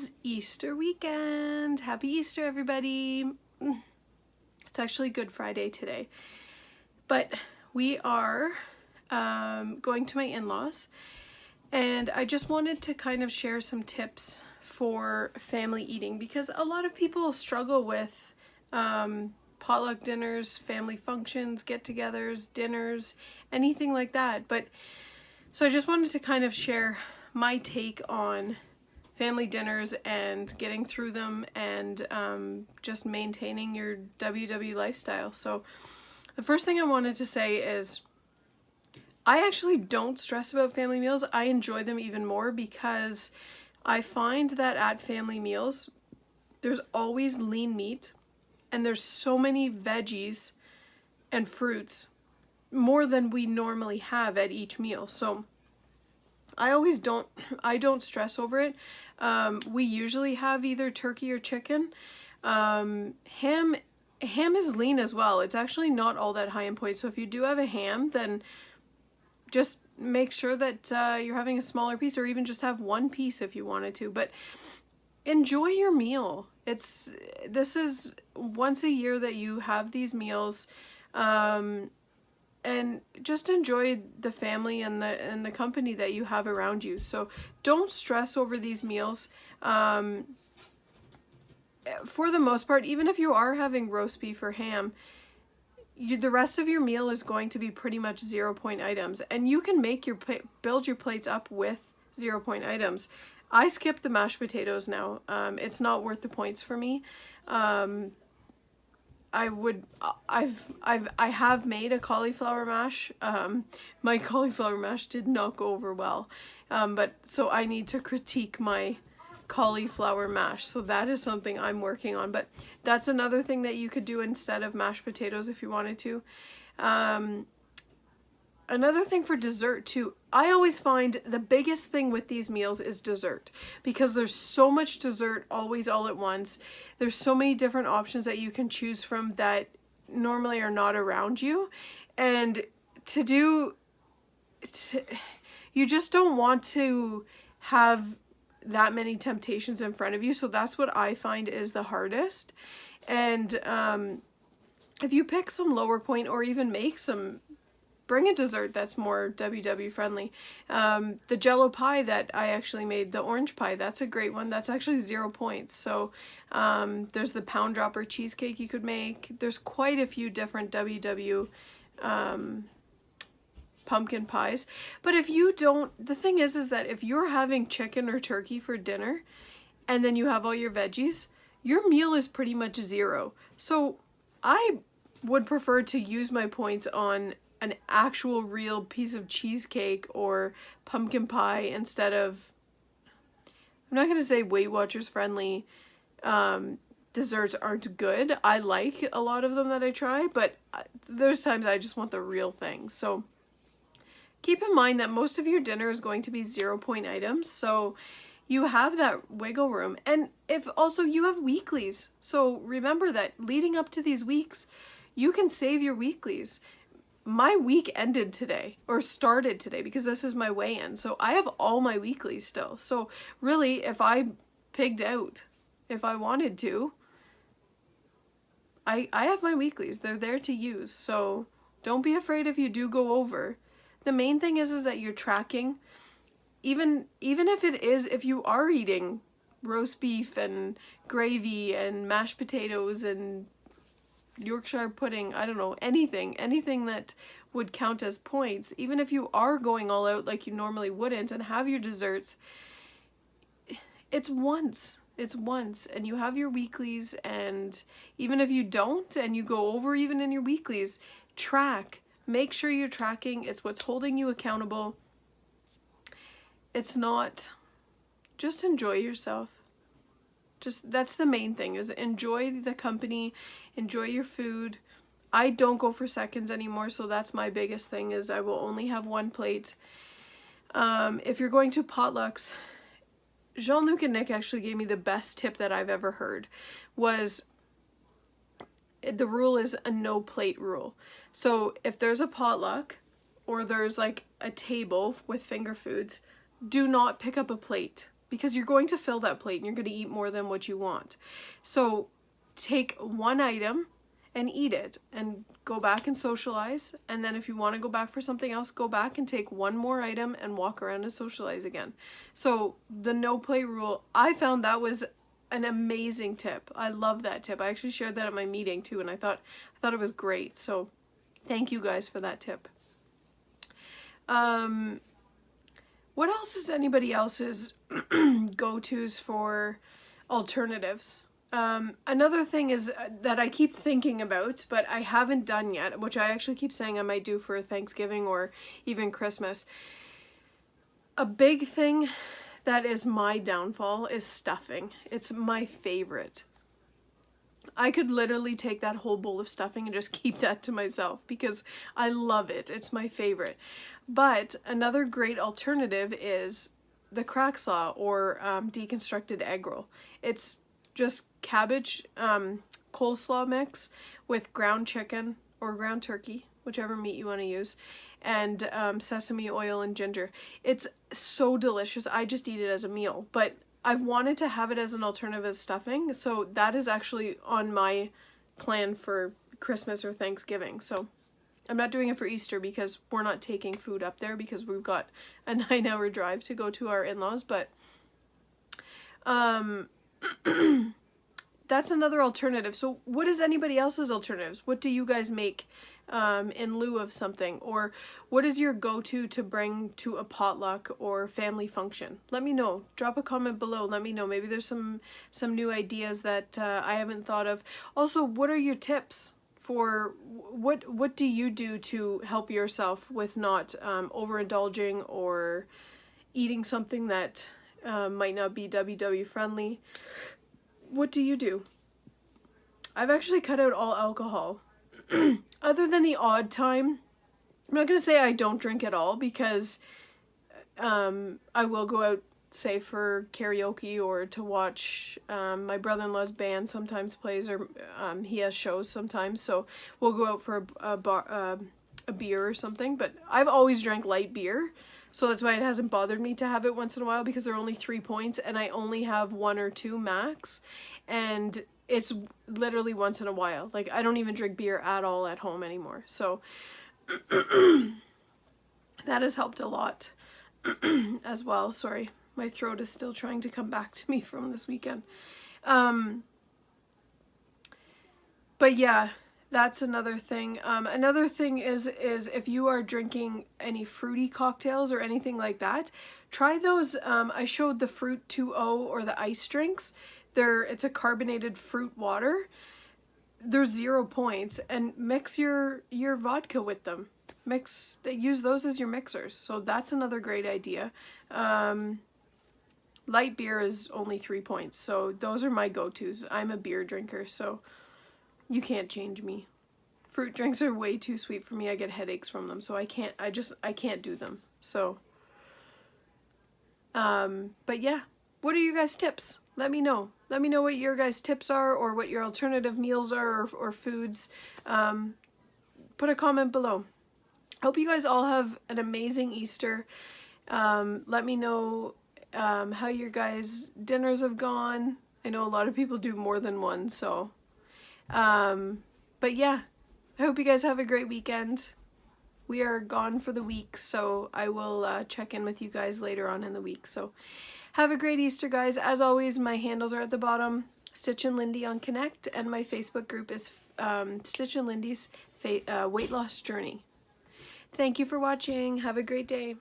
is Easter weekend. Happy Easter, everybody. It's actually Good Friday today, but we are going to my in-laws, and I just wanted to kind of share some tips for family eating because a lot of people struggle with potluck dinners, family functions, get-togethers, dinners, anything like that. But so I just wanted to kind of share my take on family dinners and getting through them and just maintaining your WW lifestyle. So the first thing I wanted to say is I actually don't stress about family meals. I enjoy them even more because I find that at family meals there's always lean meat and there's so many veggies and fruits, more than we normally have at each meal. So I don't stress over it. We usually have either turkey or chicken. Ham is lean as well. It's actually not all that high in points. So if you do have a ham, then just make sure that you're having a smaller piece, or even just have one piece if you wanted to. But enjoy your meal. This is once a year that you have these meals. And just enjoy the family and the company that you have around you. So don't stress over these meals. For the most part, even if you are having roast beef or ham, the rest of your meal is going to be pretty much 0-point items, and you can make build your plates up with 0-point items. I skip the mashed potatoes now. It's not worth the points for me. I have made a cauliflower mash. My cauliflower mash did not go over well. But so I need to critique my cauliflower mash. So that is something I'm working on. But that's another thing that you could do instead of mashed potatoes if you wanted to. Another thing for dessert too, I always find the biggest thing with these meals is dessert, because there's so much dessert always all at once. There's so many different options that you can choose from that normally are not around you, and you just don't want to have that many temptations in front of you. So that's what I find is the hardest. And if you pick some lower point, or even bring a dessert that's more WW friendly. The Jello pie that I actually made, the orange pie, that's a great one. That's actually 0 points. So there's the pound dropper cheesecake you could make. There's quite a few different WW pumpkin pies. But if you don't, the thing is that if you're having chicken or turkey for dinner and then you have all your veggies, your meal is pretty much 0. So I would prefer to use my points on an actual real piece of cheesecake or pumpkin pie instead of, I'm not going to say Weight Watchers friendly desserts aren't good. I like a lot of them that I try, but there's times I just want the real thing. So keep in mind that most of your dinner is going to be 0-point items, so you have that wiggle room. And if also you have weeklies, so remember that leading up to these weeks, you can save your weeklies. My week ended today, or started today, because this is my weigh-in. So I have all my weeklies still. So really, if I pigged out, if I wanted to, I have my weeklies. They're there to use. So don't be afraid if you do go over. The main thing is that you're tracking. Even if you are eating roast beef and gravy and mashed potatoes and Yorkshire pudding, I don't know, anything that would count as points, even if you are going all out like you normally wouldn't and have your desserts, it's once, and you have your weeklies. And even if you don't and you go over even in your weeklies, make sure you're tracking. It's what's holding you accountable. It's not, just enjoy yourself. That's the main thing, is enjoy the company, enjoy your food. I don't go for seconds anymore, so that's my biggest thing, is I will only have one plate. If you're going to potlucks, Jean-Luc and Nick actually gave me the best tip that I've ever heard, was the rule is a no plate rule. So if there's a potluck or there's like a table with finger foods, do not pick up a plate. because you're going to fill that plate and you're going to eat more than what you want. So take one item and eat it and go back and socialize. And then if you want to go back for something else, go back and take one more item and walk around and socialize again. So the no plate rule, I found that was an amazing tip. I love that tip. I actually shared that at my meeting too, and I thought it was great. So thank you guys for that tip. What else is anybody else's go-tos for alternatives? Another thing is that I keep thinking about, but I haven't done yet, which I actually keep saying I might do for Thanksgiving or even Christmas. A big thing that is my downfall is stuffing. It's my favorite. I could literally take that whole bowl of stuffing and just keep that to myself because I love it. It's my favorite. But another great alternative is the crack slaw or deconstructed egg roll. It's just cabbage coleslaw mix with ground chicken or ground turkey, whichever meat you want to use, and sesame oil and ginger. It's so delicious. I just eat it as a meal, but I've wanted to have it as an alternative as stuffing, so that is actually on my plan for Christmas or Thanksgiving. So I'm not doing it for Easter because we're not taking food up there because we've got a 9-hour drive to go to our in-laws, but that's another alternative. So what is anybody else's alternatives? What do you guys make in lieu of something? Or what is your go-to to bring to a potluck or family function? Let me know. Drop a comment below. Let me know. Maybe there's some new ideas that I haven't thought of. Also, what are your tips for what do you do to help yourself with not overindulging or eating something that might not be WW friendly? What do you do? I've actually cut out all alcohol. Other than the odd time, I'm not going to say I don't drink at all because I will go out, say, for karaoke or to watch. My brother-in-law's band sometimes plays, or he has shows sometimes, so we'll go out for a beer or something. But I've always drank light beer, so that's why it hasn't bothered me to have it once in a while, because they're only 3 points and I only have 1 or 2 max, and it's literally once in a while. Like, I don't even drink beer at all at home anymore. So that has helped a lot as well. Sorry, my throat is still trying to come back to me from this weekend. But yeah, that's another thing. Another thing is if you are drinking any fruity cocktails or anything like that, try those. I showed the Fruit 2.0 or the ice drinks. It's a carbonated fruit water. They're 0 points, and mix your vodka with them. Use those as your mixers. So that's another great idea. Light beer is only 3 points, so those are my go-tos. I'm a beer drinker, so you can't change me. Fruit drinks are way too sweet for me. I get headaches from them, so I can't do them. So but yeah, what are your guys' tips? Let me know. Let me know what your guys' tips are, or what your alternative meals are, or foods. Put a comment below. Hope you guys all have an amazing Easter. Let me know how your guys' dinners have gone. I know a lot of people do more than one, so. But yeah, I hope you guys have a great weekend. We are gone for the week, so I will check in with you guys later on in the week. So have a great Easter, guys. As always, my handles are at the bottom. Stitch and Lindy on Connect, and my Facebook group is Stitch and Lindy's Weight Loss Journey. Thank you for watching. Have a great day.